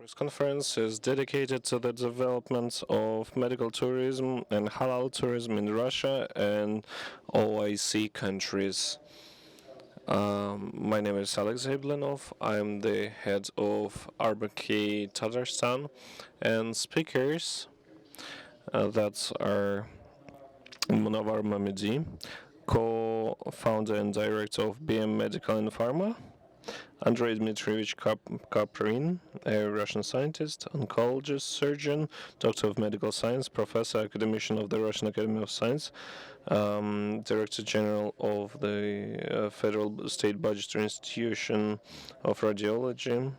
Press conference is dedicated to the development of medical tourism and halal tourism in Russia and OIC countries. My name is Alex Zablinov. I'm the head of RBK Tatarstan, and speakers that are Munavar Mamedi, co-founder and director of BM Medical and Pharma, Andrei Dmitrievich Kaprin, a Russian scientist, oncologist, surgeon, doctor of medical science, professor, academician of the Russian Academy of Science, director general of the Federal State Budgetary Institution of Radiology,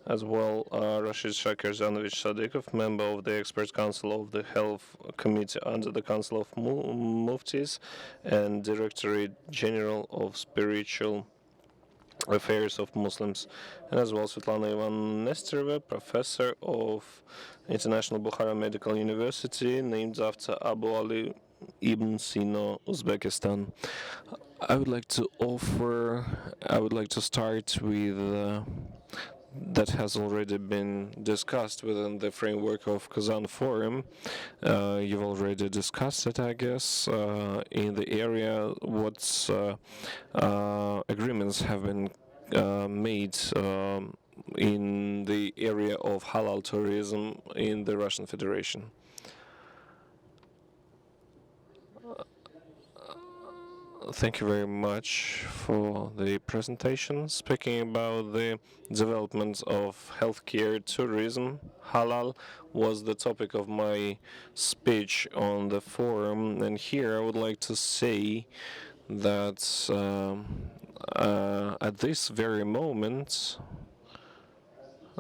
as well Rashid Shakir Zanovich Sadikov, member of the Expert Council of the Health Committee under the Council of Muftis, and Directorate General of Spiritual Affairs of Muslims, and as well Svetlana Ivan Nesterova, professor of International Bukhara Medical University, named after Abu Ali Ibn Sina, Uzbekistan. I would like to start with that has already been discussed within the framework of Kazan Forum. You've already discussed it, I guess, in the area. What agreements have been made in the area of halal tourism in the Russian Federation. Thank you very much for the presentation. Speaking about the development of healthcare tourism, halal was the topic of my speech on the forum, and here I would like to say that at this very moment,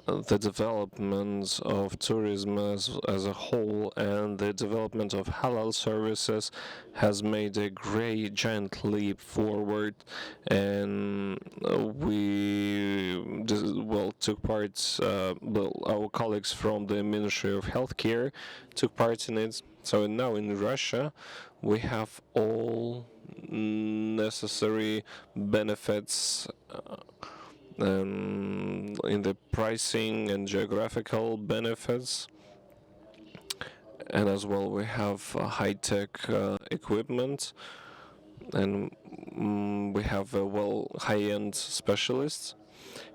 the development of tourism as a whole and the development of halal services has made a great giant leap forward, and we took part. Our colleagues from the Ministry of Healthcare took part in it. So now in Russia, we have all necessary benefits in the pricing and geographical benefits, and as well we have high-tech equipment, and we have high-end specialists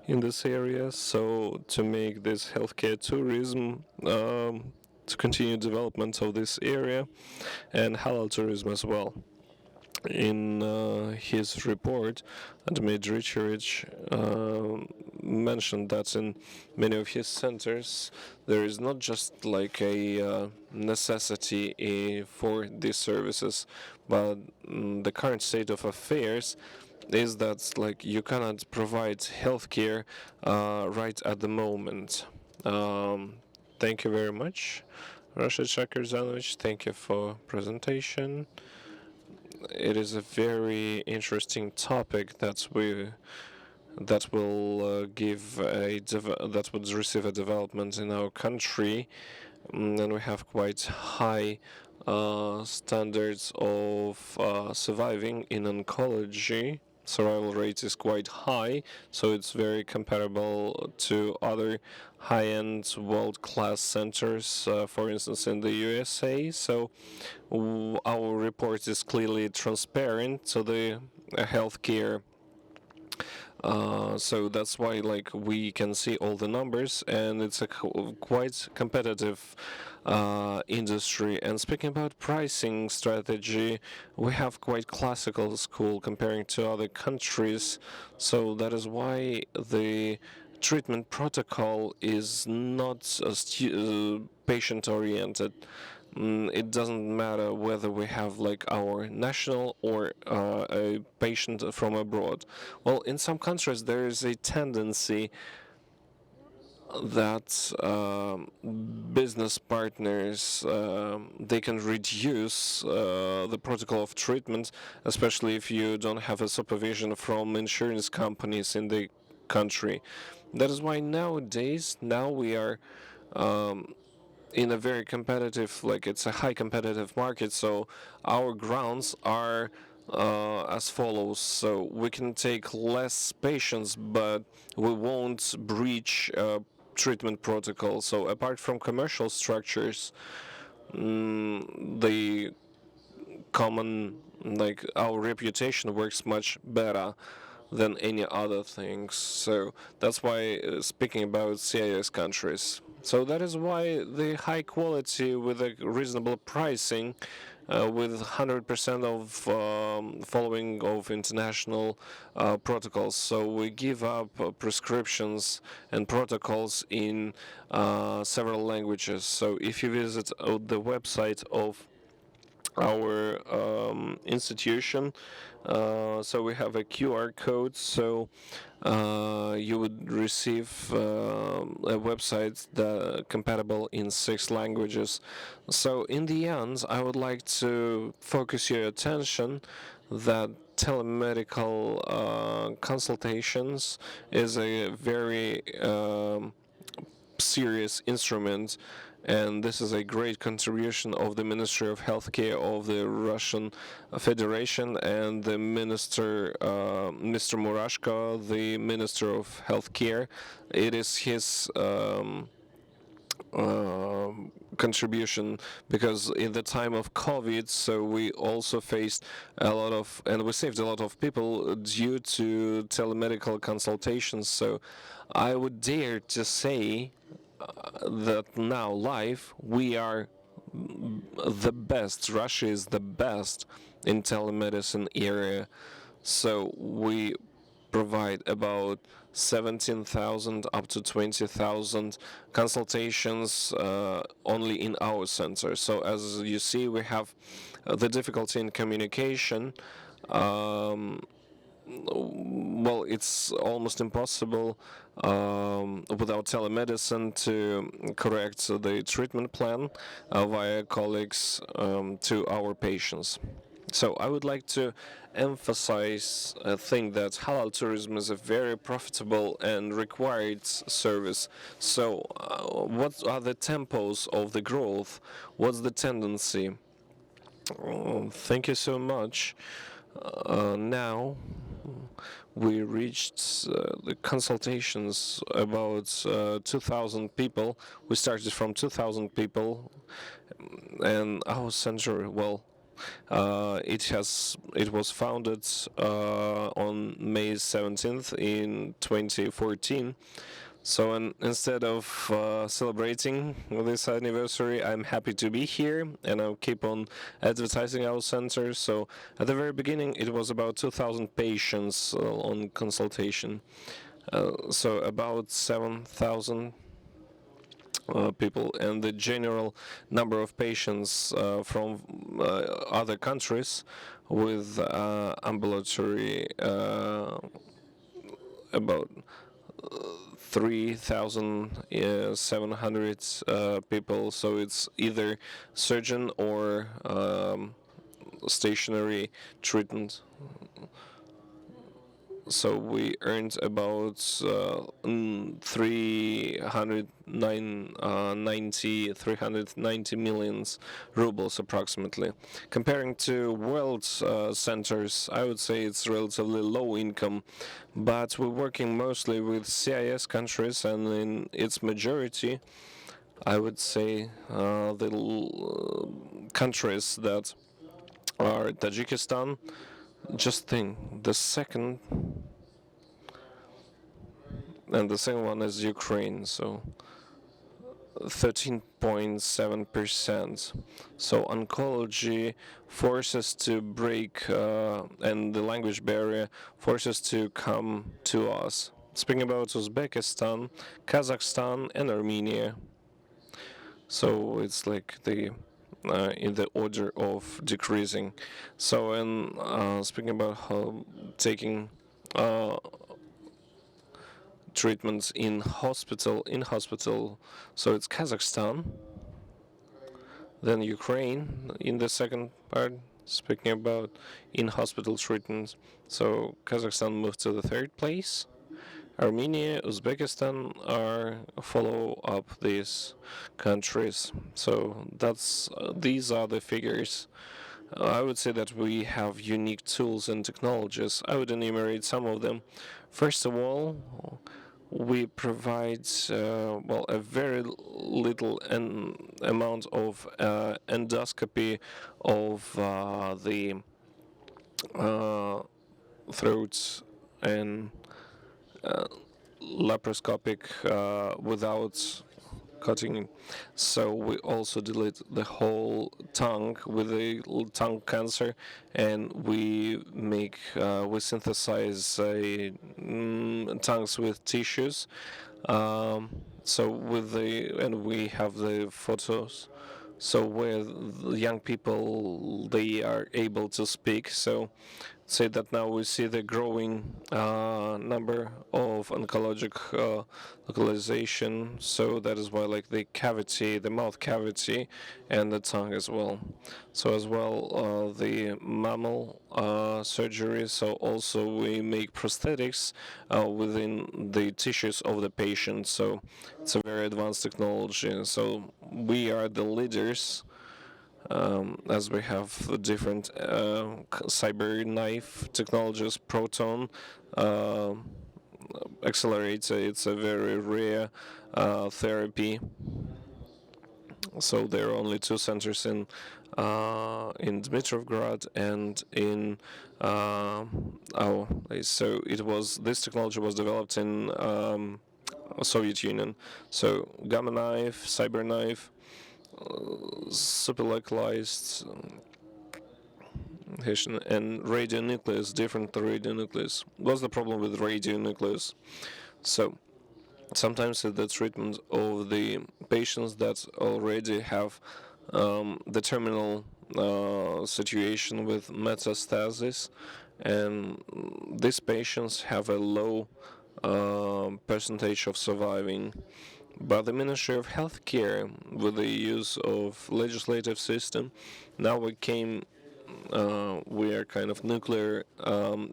in this area. So to make this healthcare tourism to continue development of this area and halal tourism as well. In his report, Dmitry mentioned that in many of his centers there is not just like a necessity for these services, but the current state of affairs is that like you cannot provide healthcare right at the moment. Thank you very much, Rashid Shakir Zanovich. Thank you for presentation. It is a very interesting topic that will that would receive a development in our country, and we have quite high standards of surviving in oncology. Survival rate is quite high, so it's very comparable to other high-end world-class centers, for instance, in the USA. So our report is clearly transparent to the healthcare. So that's why, like, we can see all the numbers, and it's a quite competitive industry. And speaking about pricing strategy, we have quite classical school comparing to other countries. So that is why the treatment protocol is not patient-oriented. It doesn't matter whether we have like our national or a patient from abroad. Well, in some countries there is a tendency that business partners they can reduce the protocol of treatment, especially if you don't have a supervision from insurance companies in the country. That is why nowadays we are in a very competitive, like it's a high competitive market, so our grounds are as follows. So we can take less patients, but we won't breach treatment protocol. So apart from commercial structures, the common, like our reputation works much better than any other things. So that's why speaking about CIS countries. So that is why the high quality with a reasonable pricing, with 100% of following of international protocols. So we give up prescriptions and protocols in several languages. So if you visit the website of our institution, so we have a QR code, so you would receive a website that compatible in 6 languages. So in the end, I would like to focus your attention that telemedical consultations is a very serious instrument, and this is a great contribution of the Ministry of Healthcare of the Russian Federation and the Minister, Mr. Murashko, the Minister of Healthcare. It is his contribution, because in the time of COVID, so we also faced a lot of, and we saved a lot of people due to telemedical consultations. So I would dare to say that now live we are the best. Russia is the best in telemedicine area. So we provide about 17,000 up to 20,000 consultations only in our center. So as you see, we have the difficulty in communication. Well, it's almost impossible without telemedicine to correct the treatment plan via colleagues to our patients. So I would like to emphasize a thing that halal tourism is a very profitable and required service. So what are the tempos of the growth? What's the tendency? Thank you so much. Now we reached the consultations about 2,000 people. We started from 2,000 people, and our center, well, it was founded on May 17th in 2014. So instead of celebrating this anniversary, I'm happy to be here, and I'll keep on advertising our center. So at the very beginning, it was about 2,000 patients on consultation. So about 7,000 people, and the general number of patients from other countries with ambulatory about 3,700 people. So it's either surgeon or stationary treatment. So we earned about 390 millions rubles approximately. Comparing to world centers, I would say it's relatively low income, but we're working mostly with CIS countries, and in its majority, I would say the countries that are Tajikistan. Just think, the second one is Ukraine, so 13.7%. So oncology forces to break, and the language barrier forces to come to us. Speaking about Uzbekistan, Kazakhstan, and Armenia. So it's like the in the order of decreasing. So, and speaking about how taking treatments in hospital, so it's Kazakhstan, then Ukraine in the second part, speaking about in-hospital treatments. So Kazakhstan moved to the third place. Armenia, Uzbekistan are follow up these countries. So these are the figures. I would say that we have unique tools and technologies. I would enumerate some of them. First of all, we provide well, a very little amount of endoscopy of the throats and laparoscopic without cutting. So we also delete the whole tongue with the tongue cancer, and we synthesize tongues with tissues. So with the and we have the photos. So where the young people they are able to speak. So say that now we see the growing number of oncologic localization. So that is why like the cavity, the mouth cavity, and the tongue as well. So as well the mammal surgery. So also we make prosthetics within the tissues of the patient. So it's a very advanced technology. So we are the leaders as we have different cyber knife technologies, proton accelerator. It's a very rare therapy. So there are only two centers in Dmitrovgrad and in so it was this technology was developed in Soviet Union. So gamma knife, cyber knife, super localized and radionucleus, different radionucleus. What's the problem with radionucleus? So sometimes the treatment of the patients that already have the terminal situation with metastasis, and these patients have a low percentage of surviving. But the Ministry of Healthcare, with the use of legislative system, now we are kind of nuclear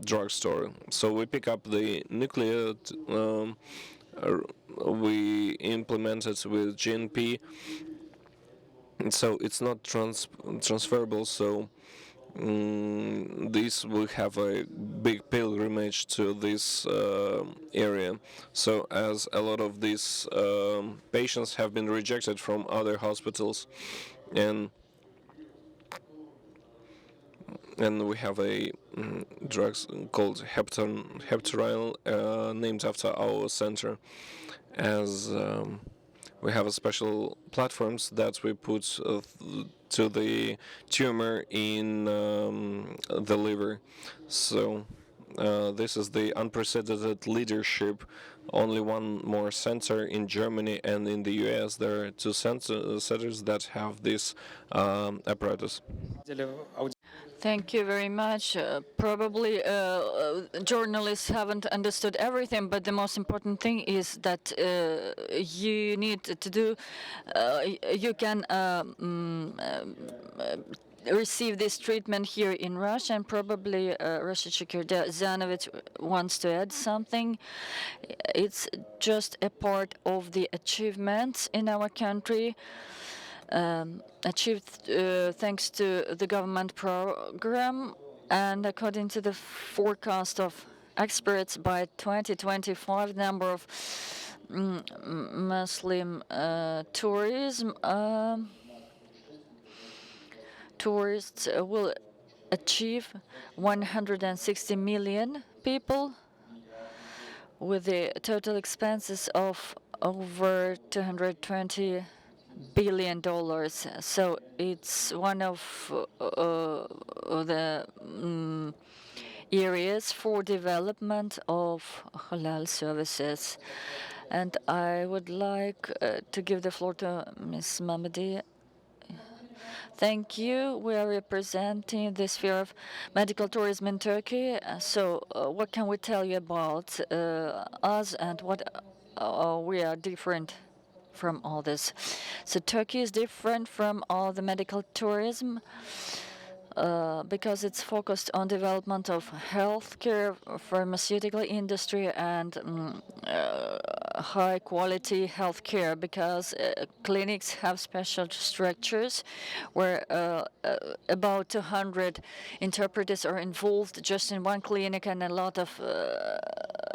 drugstore. So we pick up the nuclear, we implement it with GNP, so it's not transferable. So this will have a big pilgrimage to this area. So as a lot of these patients have been rejected from other hospitals, and we have a drugs called heptaryl named after our center, as we have a special platforms that we put to the tumor in the liver. So this is the unprecedented leadership. Only one more center in Germany, and in the US there are two centers that have this apparatus. Thank you very much. Probably journalists haven't understood everything, but the most important thing is that you need to do, you can receive this treatment here in Russia, and probably Russia Zanovich wants to add something. It's just a part of the achievements in our country. Achieved thanks to the government program, and according to the forecast of experts, by 2025 number of Muslim tourists will achieve 160 million people, with the total expenses of over $220 billion. So it's one of the areas for development of halal services. And I would like to give the floor to Ms. Mamadi. Thank you. We are representing the sphere of medical tourism in Turkey. So what can we tell you about us, and what we are different from all this? So Turkey is different from all the medical tourism because it's focused on development of healthcare, pharmaceutical industry, and high quality healthcare, because clinics have special structures where about 200 interpreters are involved just in one clinic, and a lot of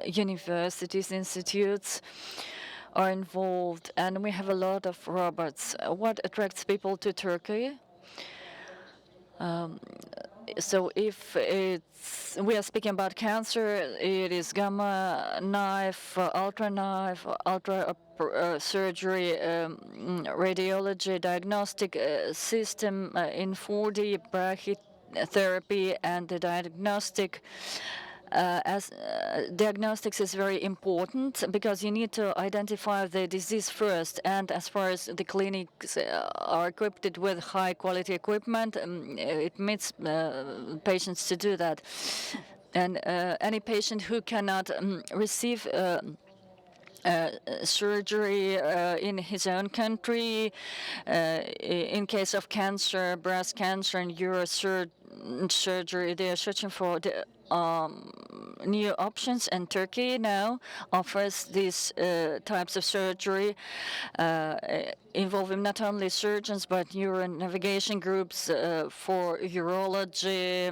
universities, institutes are involved, and we have a lot of robots. What attracts people to Turkey? So if we are speaking about cancer, it is gamma knife, ultra knife, ultra surgery, radiology, diagnostic system in 4D brachytherapy, and the diagnostic as diagnostics is very important because you need to identify the disease first. And as far as the clinics are equipped with high quality equipment, it meets patients to do that. And any patient who cannot receive surgery in his own country, in case of cancer, breast cancer, and surgery, they are searching for the new options, and Turkey now offers these types of surgery involving not only surgeons but neuronavigation groups for urology.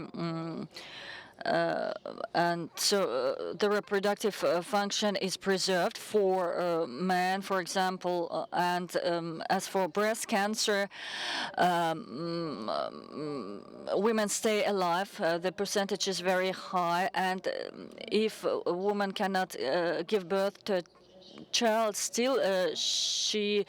And so the reproductive function is preserved for men, for example, and as for breast cancer, women stay alive. The percentage is very high, and if a woman cannot give birth to a child, still she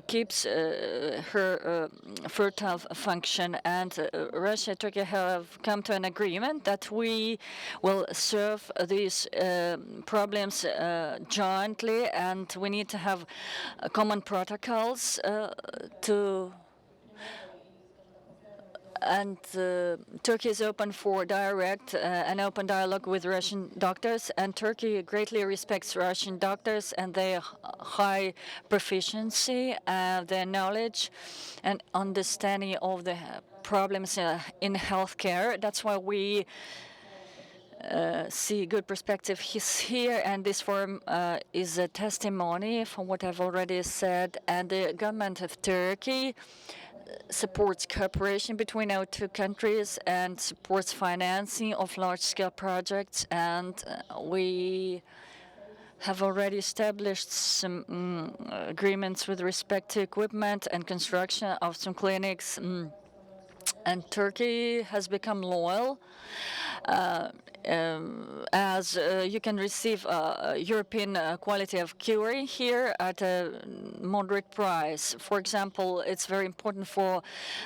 keeps her fertile function. And Russia and Turkey have come to an agreement that we will serve these problems jointly, and we need to have common protocols to. And Turkey is open for direct and open dialogue with Russian doctors, and Turkey greatly respects Russian doctors and their high proficiency, their knowledge and understanding of the problems in healthcare. That's why we see good perspective here, and this forum is a testimony from what I've already said. And the government of Turkey supports cooperation between our two countries and supports financing of large-scale projects. And we have already established some agreements with respect to equipment and construction of some clinics. And Turkey has become loyal as you can receive European quality of curing here at a moderate price. For example, it's very important for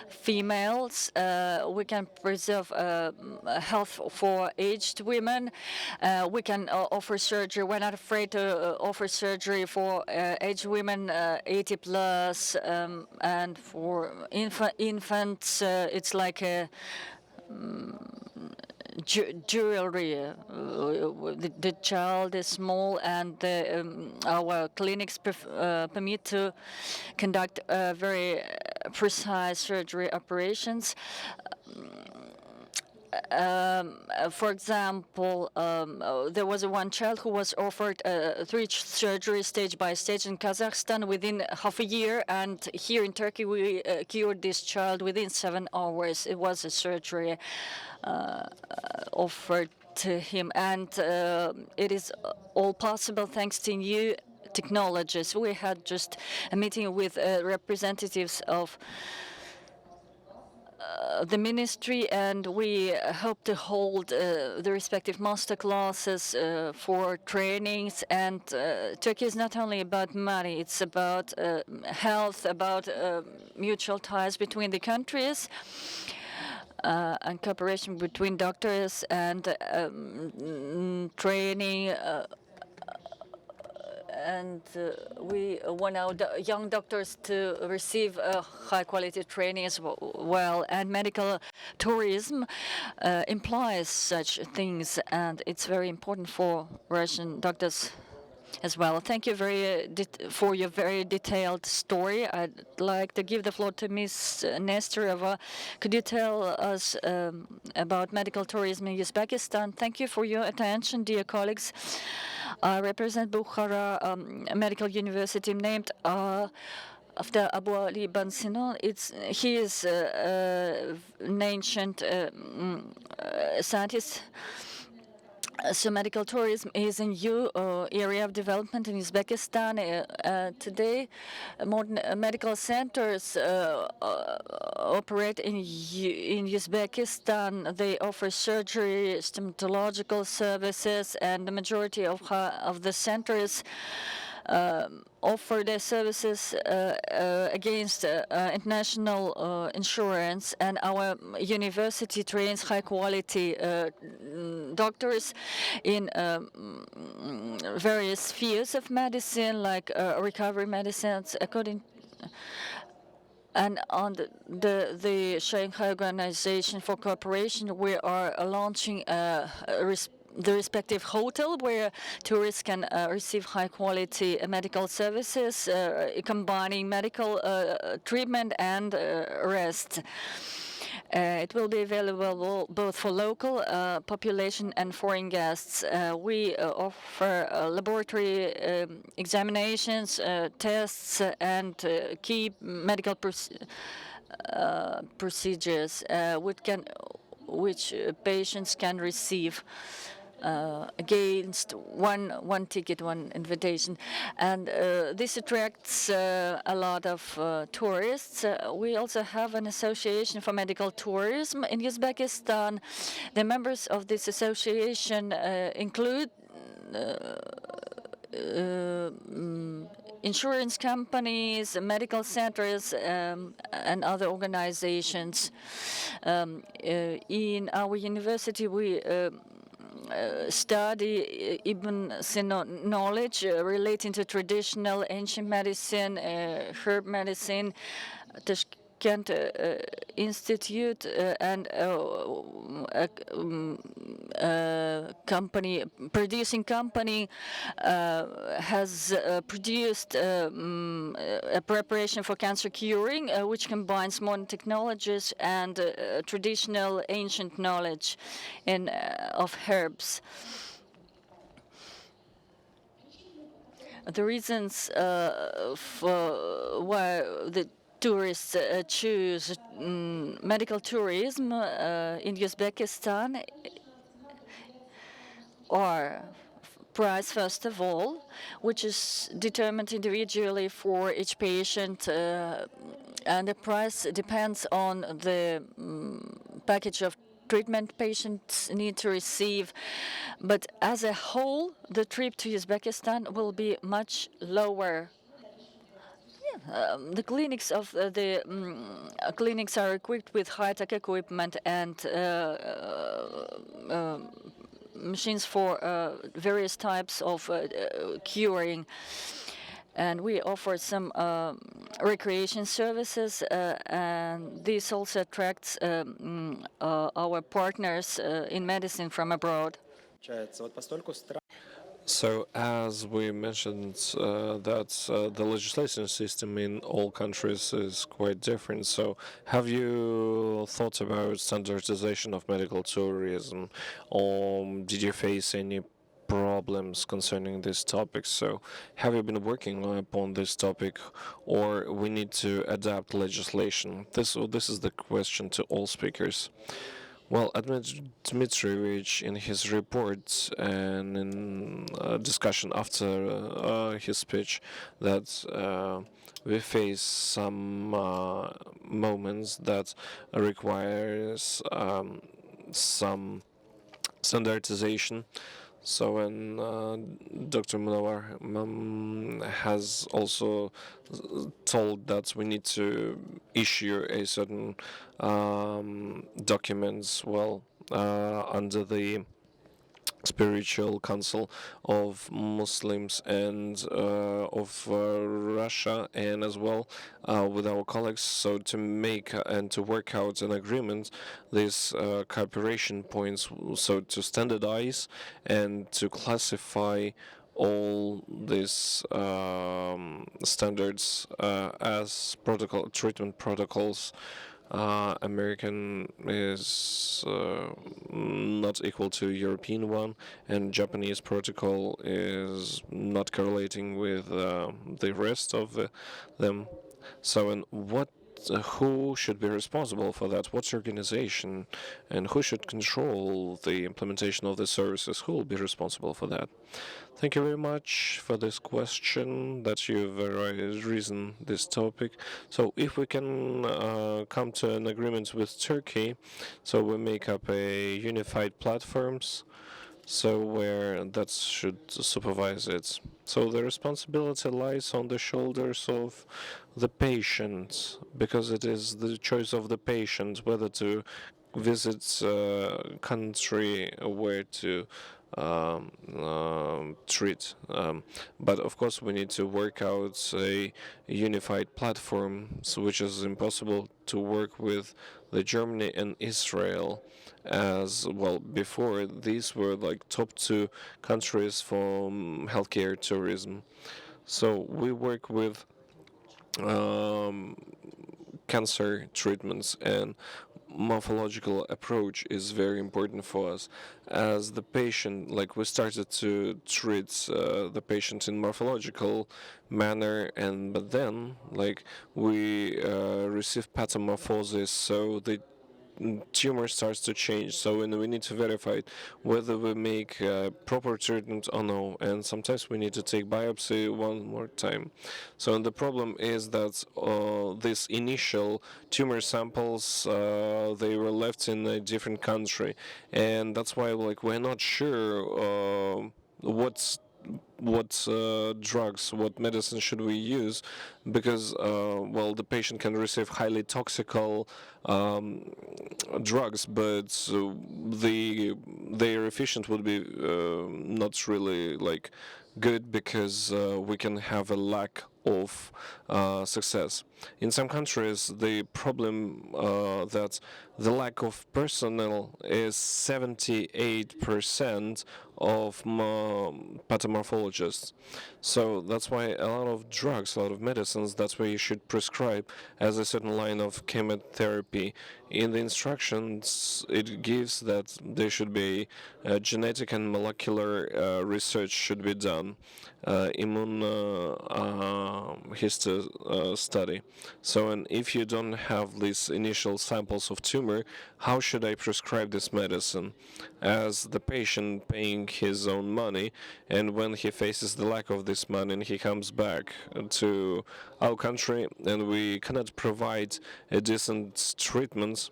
females. We can preserve health for aged women. We can offer surgery. We're not afraid to offer surgery for aged women 80 plus, and for infants, it's like a jewelry. The child is small, and our clinics permit to conduct very precise surgery operations. For example, there was one child who was offered 3 surgeries stage by stage in Kazakhstan within half a year, and here in Turkey we cured this child within 7 hours. It was a surgery offered to him, and it is all possible thanks to new technologies. We had just a meeting with representatives of the ministry, and we hope to hold the respective master classes for trainings. And Turkey is not only about money, it's about health, about mutual ties between the countries. And cooperation between doctors and training. And we want our young doctors to receive high-quality training as well. And medical tourism implies such things, and it's very important for Russian doctors as well. Thank you for your very detailed story. I'd like to give the floor to Ms. Nestorova. Could you tell us about medical tourism in Uzbekistan? Thank you for your attention, dear colleagues. I represent Bukhara Medical University, named after Abu Ali Ban Sinan. He is an ancient scientist. So medical tourism is a new area of development in Uzbekistan. Today, modern medical centers operate in Uzbekistan. They offer surgery, stomatological services, and the majority of the centers offer their services against international insurance, and our university trains high quality doctors in various fields of medicine, like recovery medicines, according and on the Shanghai Organization for Cooperation, we are launching the respective hotel where tourists can receive high quality medical services, combining medical treatment and rest. It will be available both for local population and foreign guests. We offer laboratory examinations, tests, and key medical procedures which patients can receive against one ticket, one invitation, and this attracts a lot of tourists. We also have an association for medical tourism in Uzbekistan. The members of this association include insurance companies, medical centers, and other organizations. In our university, we study Ibn Sina knowledge relating to traditional ancient medicine, herb medicine, Tashkent Institute, and producing company has produced a preparation for cancer curing, which combines modern technologies and traditional ancient knowledge of herbs. The reasons for why the tourists choose medical tourism in Uzbekistan are price, first of all, which is determined individually for each patient, and the price depends on the package of treatment patients need to receive. But as a whole, the trip to Uzbekistan will be much lower. The clinics of the clinics are equipped with high-tech equipment and machines for various types of curing. And we offer some recreation services, and this also attracts our partners in medicine from abroad. So, as we mentioned, that the legislation system in all countries is quite different. So, have you thought about standardization of medical tourism, or did you face any problems concerning this topic? So, have you been working upon this topic, or we need to adapt legislation? This is the question to all speakers. Well, Dmitrievich, in his report and in a discussion after his speech, that we face some moments that requires some standardization. So, when Dr. Munawar has also told that we need to issue a certain documents, well, under the spiritual council of Muslims and of Russia, and as well with our colleagues, so to make and to work out an agreement, these cooperation points, so to standardize and to classify all these standards as treatment protocols. American is not equal to European one, and Japanese protocol is not correlating with the rest of them. So, and what who should be responsible for that? What's organization, and who should control the implementation of the services? Who will be responsible for that? Thank you very much for this question that you've raised this topic. So if we can come to an agreement with Turkey, so we make up a unified platforms, so where that should supervise it. So the responsibility lies on the shoulders of the patient, because it is the choice of the patient whether to visit a country where to treat. But of course, we need to work out a unified platform, so which is impossible to work with the Germany and Israel as well. Before, these were like top two countries for healthcare tourism. So we work with um, cancer treatments, and morphological approach is very important for us. As the patient, like we started to treat the patient in morphological manner, and but then like we receive pathomorphosis, so the tumor starts to change. So and we need to verify whether we make proper treatment or no. And sometimes we need to take biopsy one more time. So and the problem is that these initial tumor samples they were left in a different country, and that's why like we're not sure what drugs, what medicine should we use, because well, the patient can receive highly toxical drugs, but their efficient would be not really like good, because we can have a lack of success. In some countries, the problem that the lack of personnel is 78% of pathomorphologists. So that's why a lot of drugs, a lot of medicines, that's why you should prescribe as a certain line of chemotherapy. In the instructions, it gives that there should be genetic and molecular research should be done, immune study. So, and if you don't have these initial samples of tumor, how should I prescribe this medicine? As the patient paying his own money, and when he faces the lack of this money and he comes back to our country and we cannot provide a decent treatment,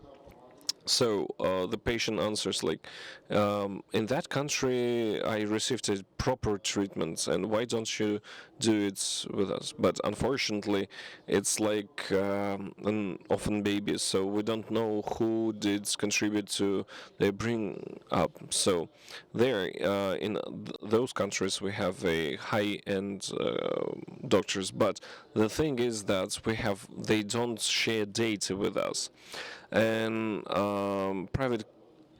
so the patient answers like, in that country I received a proper treatment, and why don't you do it with us? But unfortunately, it's like an orphan baby, so we don't know who did contribute to their bring up. So there, in those countries, we have a high-end doctors, but the thing is that they don't share data with us, and private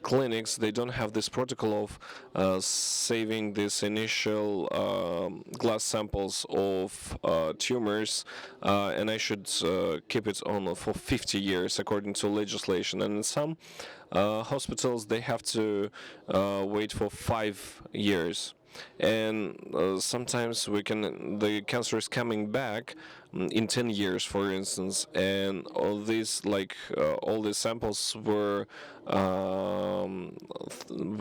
clinics, they don't have this protocol of saving these initial glass samples of tumors, and I should keep it on for 50 years according to legislation. And in some hospitals, they have to wait for 5 years. And sometimes the cancer is coming back in 10 years, for instance, and all these samples were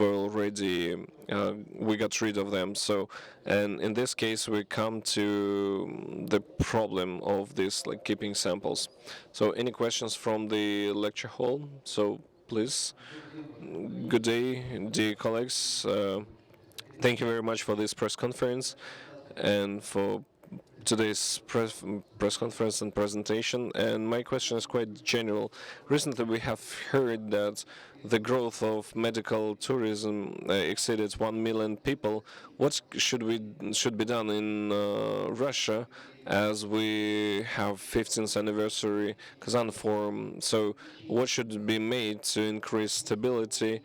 already we got rid of them. So, and in this case, we come to the problem of this like keeping samples. So, any questions from the lecture hall? So, please. Good day, dear colleagues. Thank you very much for this press conference and for today's press conference and presentation. And my question is quite general. Recently, we have heard that the growth of medical tourism exceeded 1 million people. What should be done in Russia, as we have 15th anniversary Kazan Forum? So, what should be made to increase stability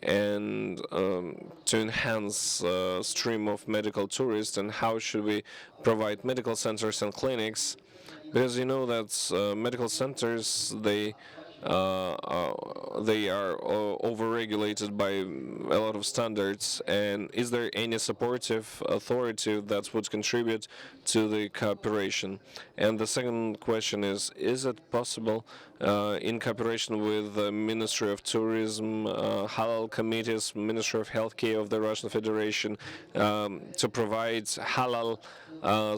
and to enhance stream of medical tourists, and how should we provide medical centers and clinics, because you know that medical centers, they they are overregulated by a lot of standards, and is there any supportive authority that would contribute to the cooperation? And the second question is it possible in cooperation with the Ministry of Tourism, halal committees, Ministry of Healthcare of the Russian Federation, to provide halal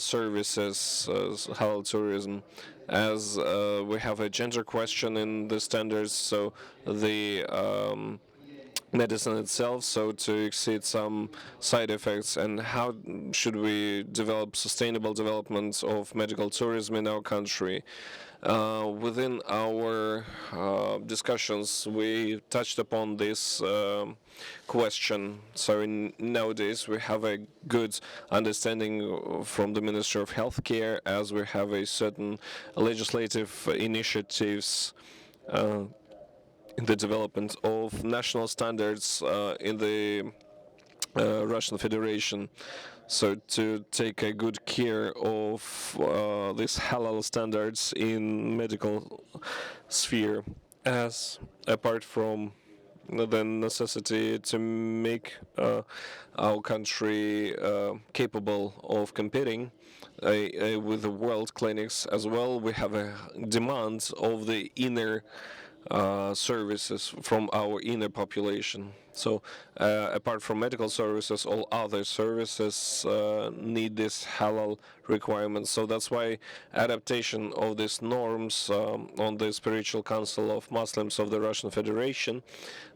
services, halal tourism, as we have a gender question in the standards, so the medicine itself, so to exceed some side effects, and how should we develop sustainable development of medical tourism in our country. Within our discussions, we touched upon this question. So nowadays we have a good understanding from the Ministry of Healthcare, as we have a certain legislative initiatives in the development of national standards in the Russian Federation. So to take a good care of these halal standards in medical sphere, as apart from the necessity to make our country capable of competing with the world clinics as well, we have a demand of the inner services from our inner population. So, apart from medical services, all other services need this halal requirements. So that's why adaptation of these norms on the Spiritual Council of Muslims of the Russian Federation.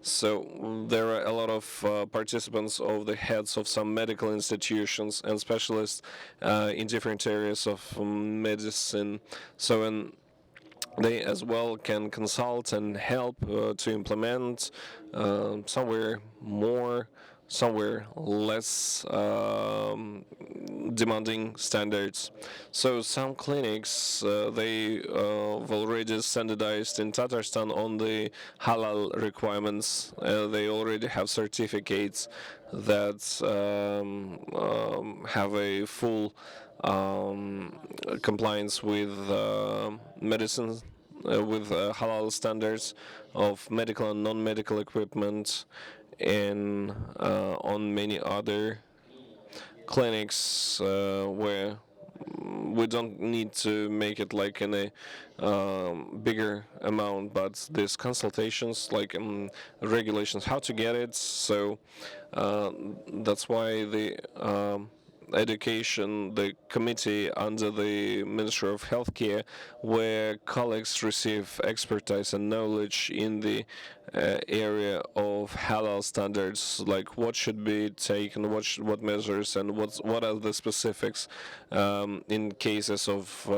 So there are a lot of participants of the heads of some medical institutions and specialists in different areas of medicine. So in they as well can consult and help to implement somewhere more, somewhere less demanding standards. So some clinics they have already standardized in Tatarstan on the halal requirements. They already have certificates that have a full compliance with medicine, with halal standards of medical and non-medical equipment, and on many other clinics where we don't need to make it like in a bigger amount, but these consultations, like regulations, how to get it. So that's why the education, the committee under the Ministry of Healthcare, where colleagues receive expertise and knowledge in the area of halal standards, like what should be taken, what measures, and what are the specifics in cases of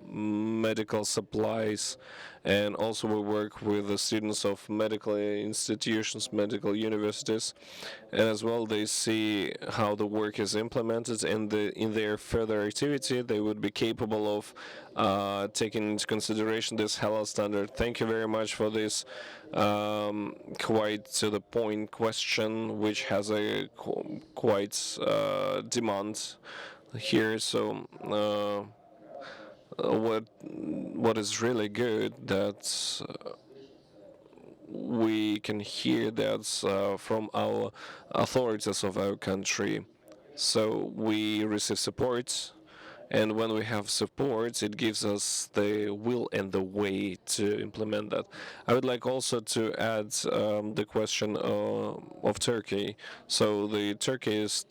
medical supplies. And also we work with the students of medical institutions, medical universities, and as well they see how the work is implemented, and in their further activity they would be capable of taking into consideration this halal standard. Thank you very much for this quite to the point question, which has a quite demand here. So what is really good that we can hear that from our authorities of our country. So we receive support, and when we have support, it gives us the will and the way to implement that. I would like also to add the question of Turkey. So the Turkey is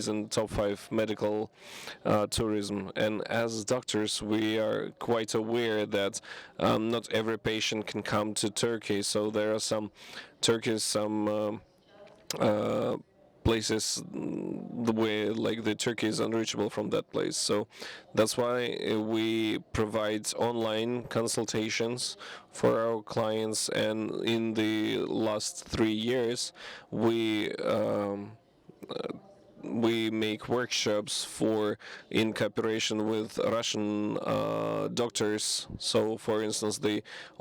in top five medical tourism, and as doctors, we are quite aware that not every patient can come to Turkey. So there are some places the way like the Turkey is unreachable from that place. So that's why we provide online consultations for our clients, and in the last 3 years we we make workshops for in cooperation with Russian doctors. So, for instance, the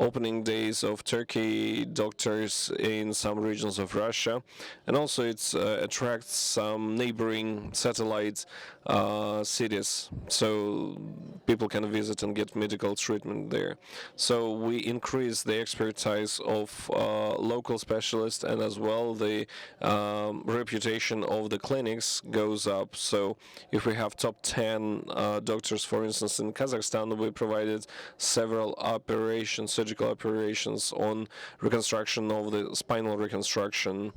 opening days of Turkey doctors in some regions of Russia, and also it attracts some neighboring satellite cities, so people can visit and get medical treatment there. So we increase the expertise of local specialists, and as well the reputation of the clinics goes up. So if we have top 10 doctors, for instance, in Kazakhstan, we provided several operations, surgical operations on reconstruction of the spinal reconstruction.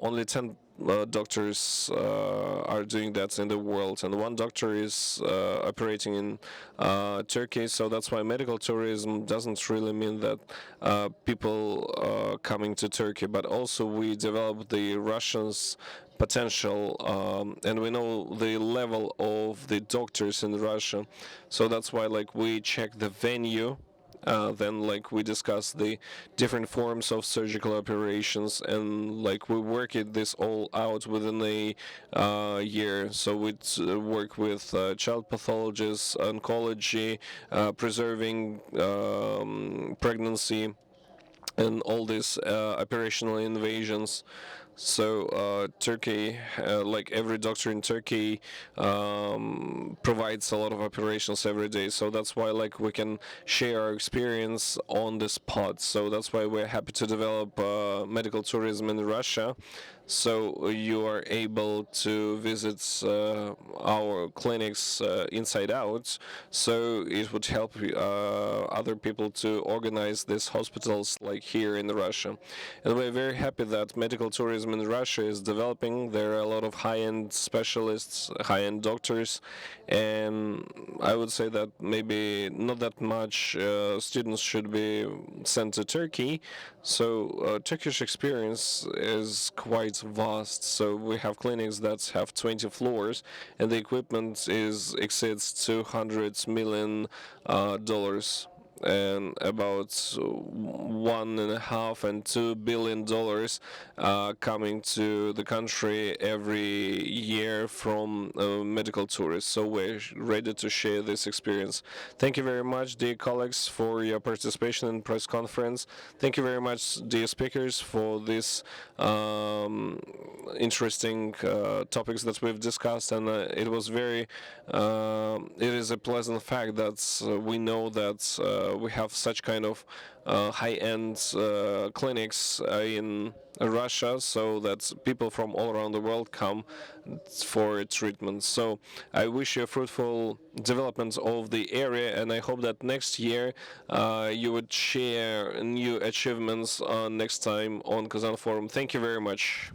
Only 10 doctors are doing that in the world, and one doctor is operating in Turkey. So that's why medical tourism doesn't really mean that people coming to Turkey, but also we develop the Russians potential, and we know the level of the doctors in Russia. So that's why, like, we check the venue, then like we discuss the different forms of surgical operations, and like we work it this all out within a year. So we work with child pathologists, oncology, preserving pregnancy, and all these operational invasions. So Turkey, like every doctor in Turkey, provides a lot of operations every day. So that's why, like, we can share our experience on the spot. So that's why we're happy to develop medical tourism in Russia. So you are able to visit our clinics inside out. So it would help other people to organize these hospitals like here in Russia. And we're very happy that medical tourism in Russia is developing. There are a lot of high-end specialists, high-end doctors, and I would say that maybe not that much students should be sent to Turkey. So Turkish experience is quite vast. So we have clinics that have 20 floors, and the equipment is exceeds $200 million, and about $1.5 and $2 billion coming to the country every year from medical tourists. So we're ready to share this experience. Thank you very much, dear colleagues, for your participation in press conference. Thank you very much, dear speakers, for this interesting topics that we've discussed, and it was very it is a pleasant fact that we know that we have such kind of high-end clinics in Russia, so that people from all around the world come for treatment. So I wish you a fruitful development of the area, and I hope that next year you would share new achievements next time on Kazan Forum. Thank you very much.